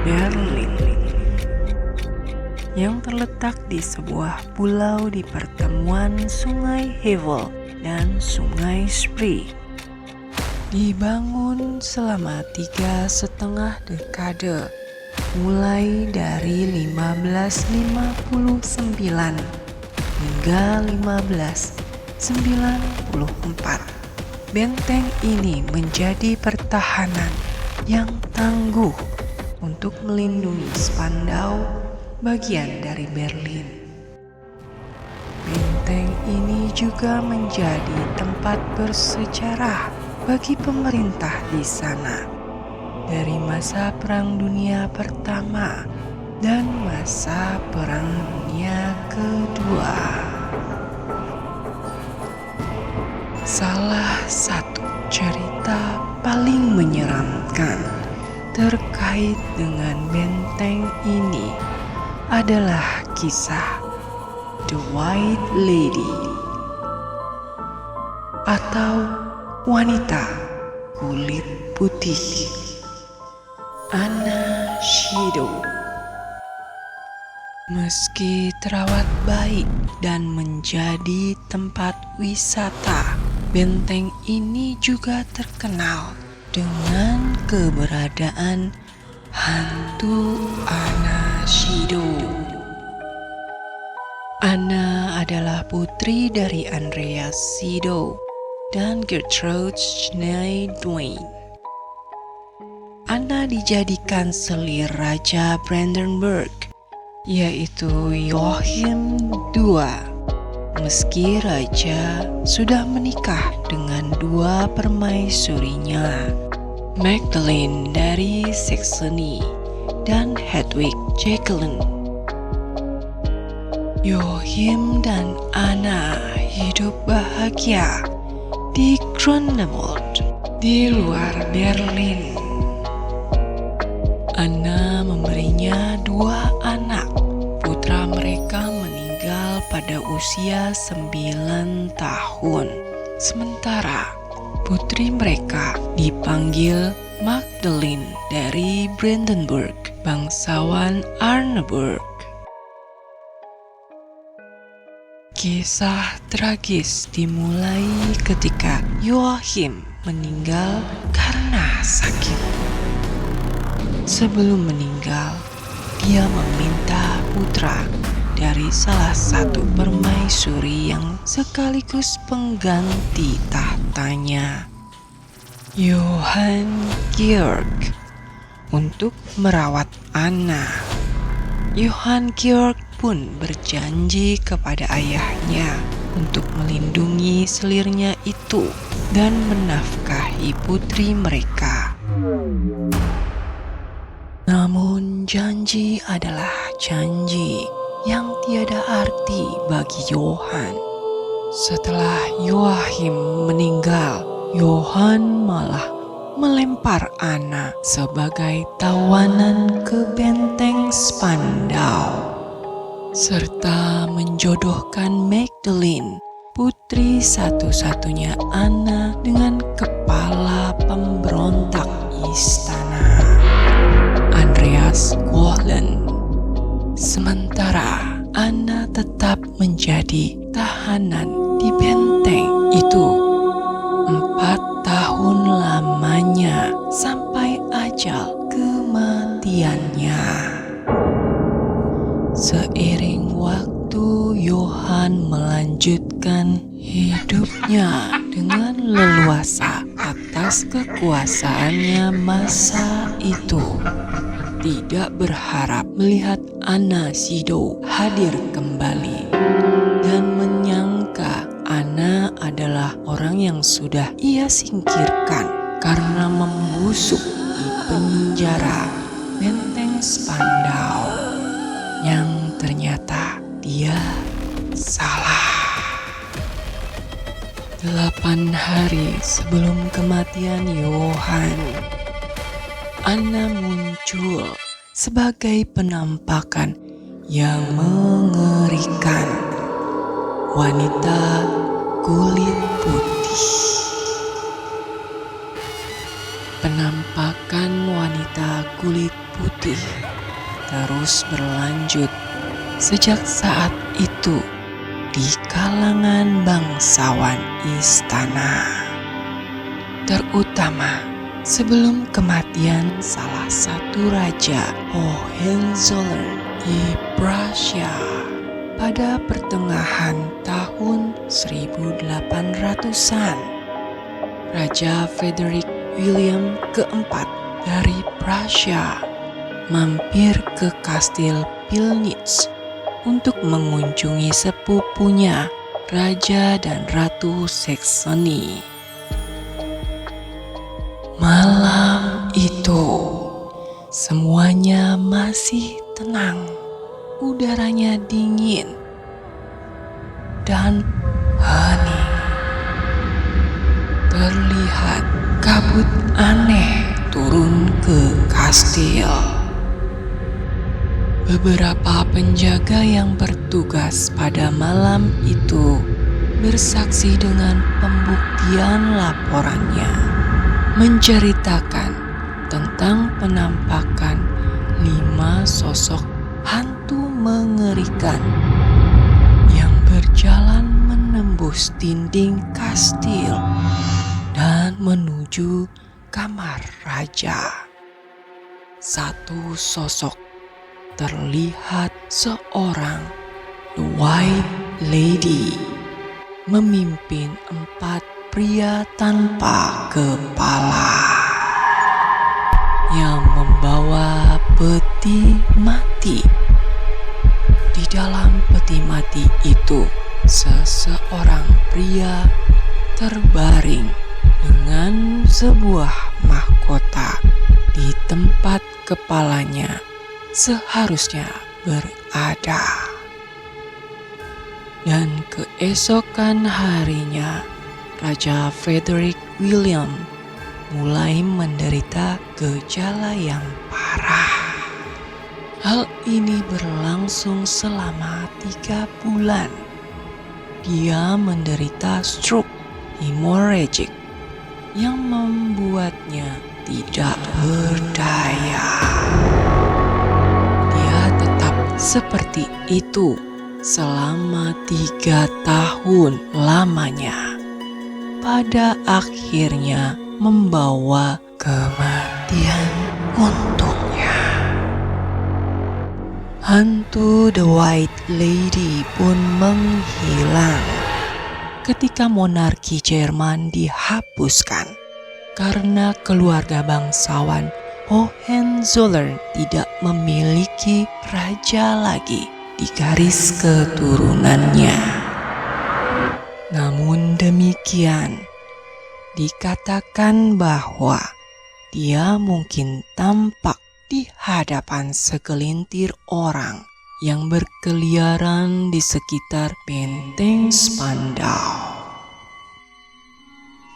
Berlin, yang terletak di sebuah pulau di pertemuan Sungai Havel dan Sungai Spree. Dibangun selama 3,5 dekade, mulai dari 1559 hingga 1594. Benteng ini menjadi pertahanan yang tangguh untuk melindungi Spandau, bagian dari Berlin. Benteng ini juga menjadi tempat bersejarah bagi pemerintah di sana dari masa Perang Dunia Pertama dan masa Perang Dunia Kedua. Salah satu cerita paling menyeramkan terkait dengan benteng ini adalah kisah The White Lady atau wanita kulit putih, Anna Shido. Meski terawat baik dan menjadi tempat wisata, benteng ini juga terkenal dengan keberadaan hantu Anna Shido. Anna adalah putri dari Andreas Shido dan Gertrude Schneiderwin. Anna dijadikan selir Raja Brandenburg, yaitu Joachim II, meski Raja sudah menikah dengan dua permaisurinya, Magdalene dari Saxony dan Hedwig Jacqueline. Joachim dan Anna hidup bahagia di Grunewald, di luar Berlin. Anna memberinya 2 anak. Putra mereka meninggal pada usia 9 tahun. Sementara putri mereka dipanggil Magdalene dari Brandenburg, bangsawan Arneburg. Kisah tragis dimulai ketika Joachim meninggal karena sakit. Sebelum meninggal, dia meminta putra dari salah satu permaisuri yang sekaligus pengganti tahtanya, Johann Georg, untuk merawat Anna. Johann Georg pun berjanji kepada ayahnya untuk melindungi selirnya itu dan menafkahi putri mereka. Namun janji adalah janji yang tiada arti bagi Johann. Setelah Joachim meninggal, Johann malah melempar Anna sebagai tawanan ke benteng Spandau, serta menjodohkan Magdalene, putri satu-satunya Anna, dengan kepala pemberontak istana, Andreas Kohlen. Sementara Anna tetap menjadi tahanan di benteng itu 4 tahun lamanya sampai ajal kematiannya. Seiring waktu, Johann melanjutkan hidupnya dengan leluasa atas kekuasaannya masa itu, tidak berharap melihat Anna Shido hadir kembali, dan menyangka Anna adalah orang yang sudah ia singkirkan karena membusuk di penjara benteng Spandau, yang ternyata dia salah. 8 hari sebelum kematian Johann, Anna muncul sebagai penampakan yang mengerikan. Wanita kulit putih. Penampakan wanita kulit putih putih terus berlanjut sejak saat itu di kalangan bangsawan istana, terutama sebelum kematian salah satu raja Hohenzollern di Prussia pada pertengahan tahun 1800-an. Raja Frederick William keempat dari Prussia mampir ke Kastil Pillnitz untuk mengunjungi sepupunya, Raja dan Ratu Saksoni. Malam itu, semuanya masih tenang, udaranya dingin dan hening. Terlihat kabut aneh turun ke kastil. Beberapa penjaga yang bertugas pada malam itu bersaksi dengan pembuktian laporannya, menceritakan tentang penampakan 5 sosok hantu mengerikan yang berjalan menembus dinding kastil dan menuju kamar raja. Satu sosok terlihat seorang The White Lady memimpin 4 pria tanpa kepala yang membawa peti mati. Di dalam peti mati itu, seseorang pria terbaring dengan sebuah mahkota di tempat kepalanya seharusnya berada. Dan keesokan harinya, Raja Frederick William mulai menderita gejala yang parah. Hal ini berlangsung selama 3 bulan. Dia menderita stroke hemorrhagic yang membuatnya tidak berdaya. Dia tetap seperti itu selama 3 tahun lamanya. Pada akhirnya membawa kematian untuknya. Hantu The White Lady pun menghilang ketika monarki Jerman dihapuskan karena keluarga bangsawan Hohenzollern tidak memiliki raja lagi di garis keturunannya. Namun demikian, dikatakan bahwa dia mungkin tampak di hadapan segelintir orang yang berkeliaran di sekitar benteng Spandau.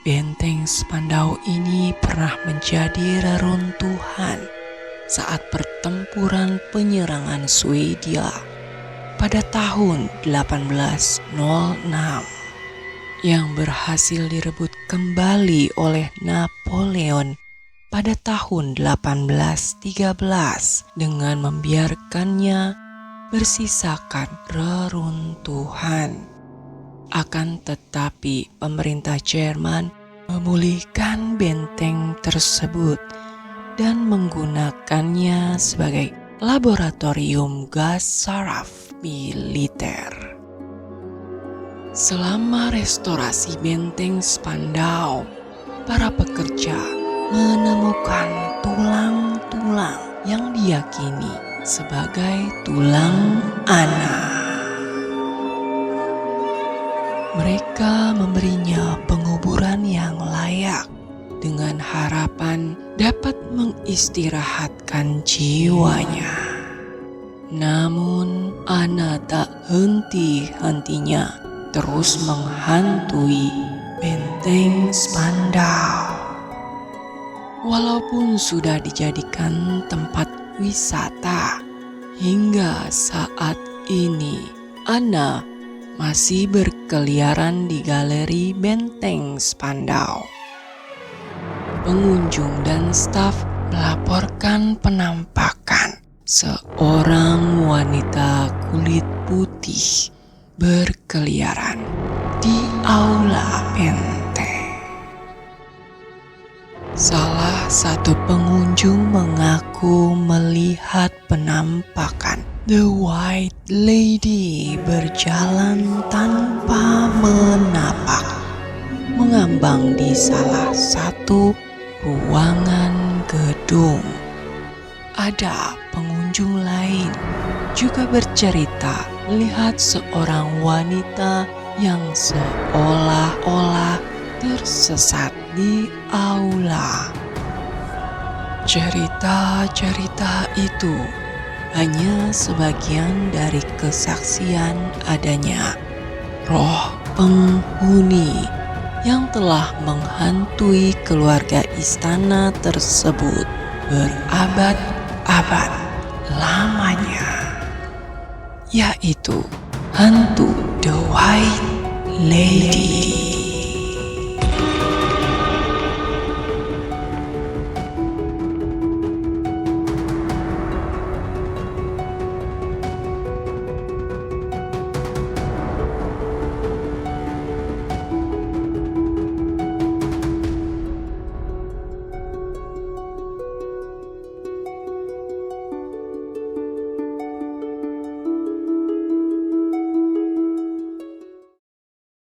Benteng Spandau ini pernah menjadi reruntuhan saat pertempuran penyerangan Swedia pada tahun 1806 yang berhasil direbut kembali oleh Napoleon pada tahun 1813 dengan membiarkannya bersisakan reruntuhan. Akan tetapi pemerintah Jerman memulihkan benteng tersebut dan menggunakannya sebagai laboratorium gas saraf militer. Selama restorasi benteng Spandau, para pekerja menemukan tulang-tulang yang diyakini sebagai tulang anak. Mereka memberinya penguburan yang layak dengan harapan dapat mengistirahatkan jiwanya. Namun Anna tak henti-hentinya terus menghantui benteng Spandau. Walaupun sudah dijadikan tempat wisata, hingga saat ini Anna masih berkeliaran di galeri benteng Spandau. Pengunjung dan staf melaporkan penampakan seorang wanita kulit putih berkeliaran di aula penteng. Salah satu pengunjung mengaku melihat penampakan The White Lady berjalan tanpa menapak, mengambang di salah satu ruangan gedung. Ada pengunjung lain juga bercerita melihat seorang wanita yang seolah-olah tersesat di aula. Cerita-cerita itu hanya sebagian dari kesaksian adanya roh penghuni yang telah menghantui keluarga istana tersebut berabad-abad lamanya, yaitu hantu The White Lady.